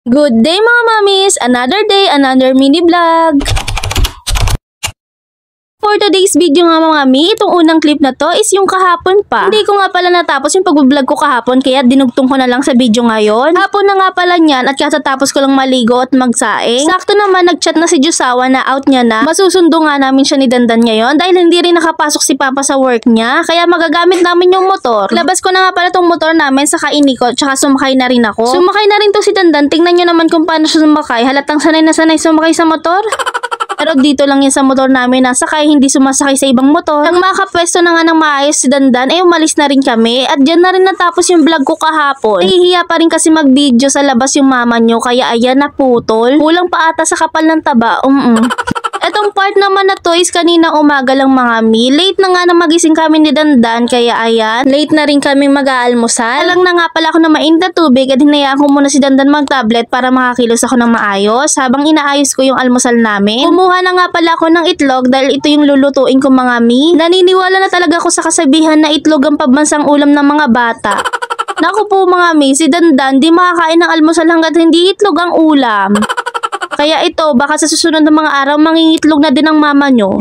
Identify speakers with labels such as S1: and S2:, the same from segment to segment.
S1: Good day mga mamis! Another day, another mini vlog! For today's video nga mga mami, itong unang clip na to is yung kahapon pa. Hindi ko nga pala natapos yung pag-vlog ko kahapon kaya dinugtong ko na lang sa video ngayon. Hapon na nga pala niyan at katatapos ko lang maligo at magsaing. Sakto naman nagchat na si Josawa na out niya na. Masusundo nga namin siya ni Dandan ngayon dahil hindi rin nakapasok si Papa sa work niya kaya magagamit namin yung motor. Labas ko na nga pala tong motor namin sa kainiko tsaka sumakay na rin ako. Sumakay na rin to si Dandan. Tingnan nyo naman kung paano siya sumakay. Halatang sanay na sanay sumakay sa motor. Pero dito lang yan sa motor namin nasakay, hindi sumasakay sa ibang motor. Nang makapwesto na nga ng maayos si Dandan, umalis na rin kami. At dyan na rin natapos yung vlog ko kahapon. Nahihiya pa rin kasi mag-video sa labas yung mama nyo, kaya ayan naputol. Kulang pa ata sa kapal ng taba. Etong part naman na to is kanina umaga lang mga mi. Late na nga na magising kami ni Dandan, kaya ayan, late na rin kami mag-aalmusal. Alang na nga pala ako na mainit na tubig at hinayaan ko muna si Dandan mag-tablet para makakilos ako ng maayos habang inaayos ko yung almusal namin. Kumuha na nga pala ako ng itlog dahil ito yung lulutuin ko mga mi. Naniniwala na talaga ako sa kasabihan na itlog ang pambansang ulam ng mga bata. Naku po mga mi, si Dandan di makakain ng almusal hanggat hindi itlog ang ulam. Kaya ito, baka sa susunod ng mga araw, mangingitlog na din ang mama nyo.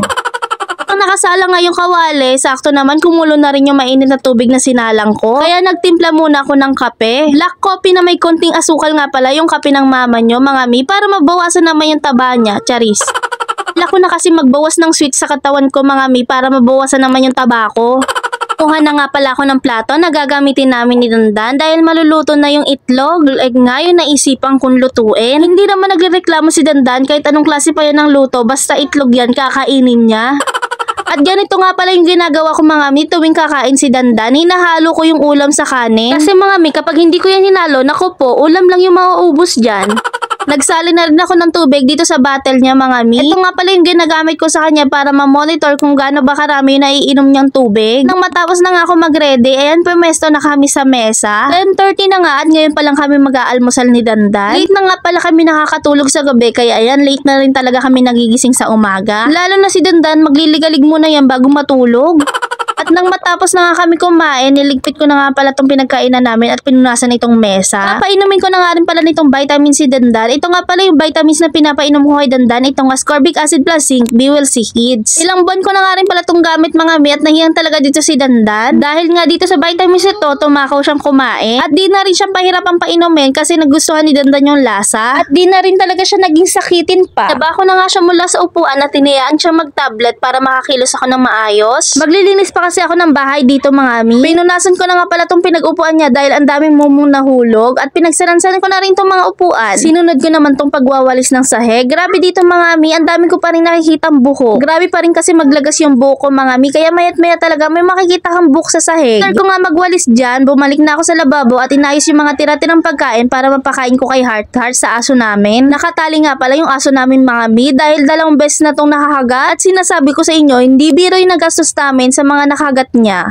S1: Ang nakasala nga yung kawali, sakto naman kumulo na rin yung mainit na tubig na sinalang ko. Kaya nagtimpla muna ako ng kape. Black coffee na may konting asukal nga pala yung kape ng mama nyo, mga mi, para mabawasan naman yung taba niya, charis. Wala ko na kasi magbawas ng sweet sa katawan ko, mga mi, para mabawasan naman yung taba ko. Kuha na nga pala ako ng plato na gagamitin namin ni Dandan dahil maluluto na yung itlog. Ngayon naisipan kong lutuin. Hindi naman nagrereklamo si Dandan kahit anong klase pa yan ng luto, basta itlog yan, kakainin niya. At ganito nga pala yung ginagawa ko mga mi tuwing kakain si Dandan. Hinahalo ko yung ulam sa kanin. Kasi mga mi, kapag hindi ko yan hinalo, naku po, ulam lang yung mauubos dyan. Nagsali na rin ako ng tubig dito sa bottle niya mga mi. Ito nga pala yung ginagamit ko sa kanya para ma-monitor kung gaano ba karami yung naiinom niyang tubig. Nang matapos na nga ako mag-ready, ayan pumesto na kami sa mesa. 10:30 na nga at ngayon pa lang kami mag-aalmusal ni Dandan. Late na nga pala kami nakakatulog sa gabi kaya ayan late na rin talaga kami nagigising sa umaga. Lalo na si Dandan magliligalig muna yan bago matulog. At nang matapos na nga kami kumain, niligpit ko na nga pala itong pinagkainan namin at pinunasan itong mesa. Papainumin ko na nga rin pala nitong vitamin C Dandan. Ito nga pala yung vitamins na pinapainom ko kay Dandan. Ito nga ascorbic acid plus zinc, B-Well C Kids. Ilang buwan ko na nga rin pala itong gamit mga mi at nahiyang talaga dito si Dandan. Dahil nga dito sa vitamins ito, tumakaw siyang kumain. At di na rin siya pahirapan painumin kasi nagustuhan ni Dandan yung lasa. At di na rin talaga siya naging sakitin pa. Nabako na nga siya mula sa upuan at tinayaan siya mag-tablet para makakilos ako ng maayos. Maglilinis pa kasi ako ng bahay dito mga mi. Pinunasan ko na nga pala itong pinag-upuan niya dahil ang daming mumong nahulog at pinagsaransan ko na rin itong mga upuan. Sinunod ko naman itong pagwawalis ng sahig. Grabe dito mga mi, ang dami ko pa rin nakikitang buhok. Grabe pa rin kasi maglagas yung buhok ko mga mi, kaya mayat maya talaga may makikita kang buhok sa sahig. After ko nga magwalis dyan, bumalik na ako sa lababo at inayos yung mga tira-tirang pagkain para mapakain ko kay Heart sa aso namin. Nakatali nga pala yung aso namin mga mi dahil 2 beses na itong nakahagat at sinasabi ko sa inyo, hindi biro yung nagastos namin sa mga nakahagat niya.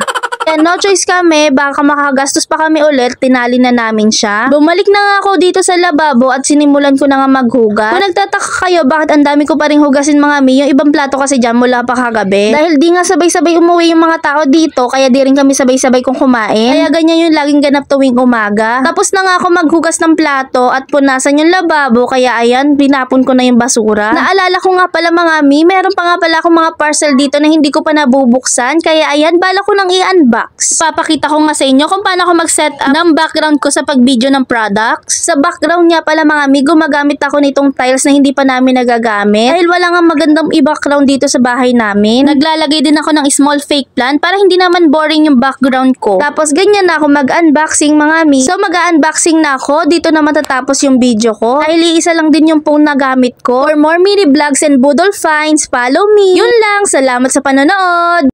S1: Kaya no choice kami, baka makagastos pa kami ulit, tinali na namin siya. Bumalik na nga ako dito sa lababo at sinimulan ko na nga maghugas. Kung nagtataka kayo bakit ang dami ko pa rin hugasin mga mi, yung ibang plato kasi dyan mula pa kagabi. Dahil di nga sabay-sabay umuwi yung mga tao dito, kaya di rin kami sabay-sabay kung kumain. Kaya ganyan yung laging ganap tuwing umaga. Tapos na nga ako maghugas ng plato at punasan yung lababo, kaya ayan, binapon ko na yung basura. Naalala ko nga pala mga mi, meron pa nga pala akong mga parcel dito na hindi ko pa nabubuksan, kaya ayan, bala ko nang i-unbox. Papakita ko nga sa inyo kung paano ako mag-set up ng background ko sa pag-video ng products. Sa background niya pala mga mi, gumagamit ako nitong tiles na hindi pa namin nagagamit. Dahil wala nga magandang i-background dito sa bahay namin. Naglalagay din ako ng small fake plant para hindi naman boring yung background ko. Tapos ganyan na ako mag-unboxing mga mi. So mag-unboxing na ako. Dito na matatapos yung video ko. Dahil iisa lang din yung phone na gamit ko. For more mini vlogs and budol finds, follow me. Yun lang. Salamat sa panonood.